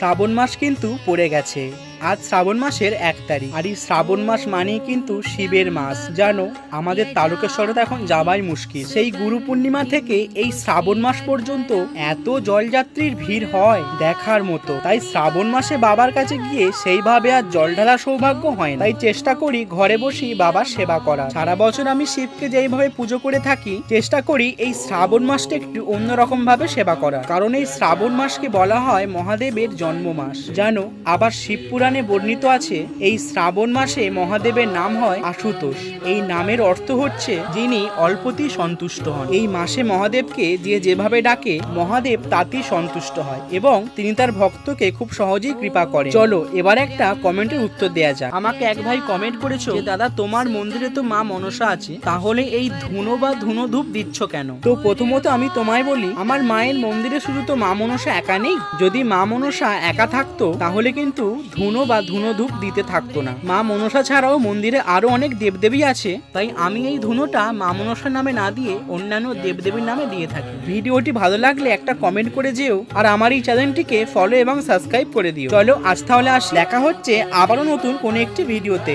শ্রাবণ মাস কিন্তু পড়ে গেছে। আজ শ্রাবণ মাসের 1 তারিখ। আর এই শ্রাবণ মাস মানেই কিন্তু শিবের মাস। জানো, আমাদের তারকেশ্বরে তো এখন যাওয়াই মুশকিল। সেই গুরু পূর্ণিমা থেকে এই শ্রাবণ মাস পর্যন্ত এত জলযাত্রীর ভিড় হয় দেখার মতো। তাই শ্রাবণ মাসে বাবার কাছে গিয়ে সেইভাবে আর জল ঢালার সৌভাগ্য হয় না। তাই চেষ্টা করি ঘরে বসেই বাবার সেবা করা। সারা বছর আমি শিবকে যেইভাবে পুজো করে থাকি, চেষ্টা করি এই শ্রাবণ মাসটা একটু অন্যরকম ভাবে সেবা করা। কারণ এই শ্রাবণ মাসকে বলা হয় মহাদেবের জন্ম মাস। জানো, আবার শিব পুরাণে বর্ণিত আছে এই শ্রাবণ মাসে মহাদেবের নাম হয় আশুতোষ। এই নামের অর্থ হচ্ছে যিনি অল্পতেই সন্তুষ্ট হন। এই মাসে মহাদেবকে যে যেভাবে ডাকে মহাদেব তাতেই সন্তুষ্ট হয় এবং তিনি তার ভক্তকে খুব সহজেই কৃপা করে। চলো এবার একটা কমেন্টের উত্তর দেয়া যাক। আমাকে এক ভাই কমেন্ট করেছো যে দাদা, তোমার মন্দিরে তো মা মনসা আছে, তাহলে এই ধুনো বা ধুনো ধূপ দিচ্ছ কেন? তো প্রথমত আমি তোমায় বলি, আমার মায়ের মন্দিরে শুধু তো মা মনসা একা নেই। যদি মা মনসা একা থাকতো তাহলে কিন্তু ধুনো বা ধুনো ধূপ দিতে থাকতো না। মা মনসা ছাড়াও মন্দিরে আরো অনেক দেবদেবী আছে, তাই আমি এই ধুনোটা মা মনসার নামে না দিয়ে অন্যান্য দেবদেবীর নামে দিয়ে থাকি। ভিডিওটি ভালো লাগলে একটা কমেন্ট করে যেও, আর আমার এই চ্যানেলটিকে ফলো এবং সাবস্ক্রাইব করে দিও। চলো আজ তাহলে দেখা হচ্ছে আবারও নতুন কোনো একটি ভিডিওতে।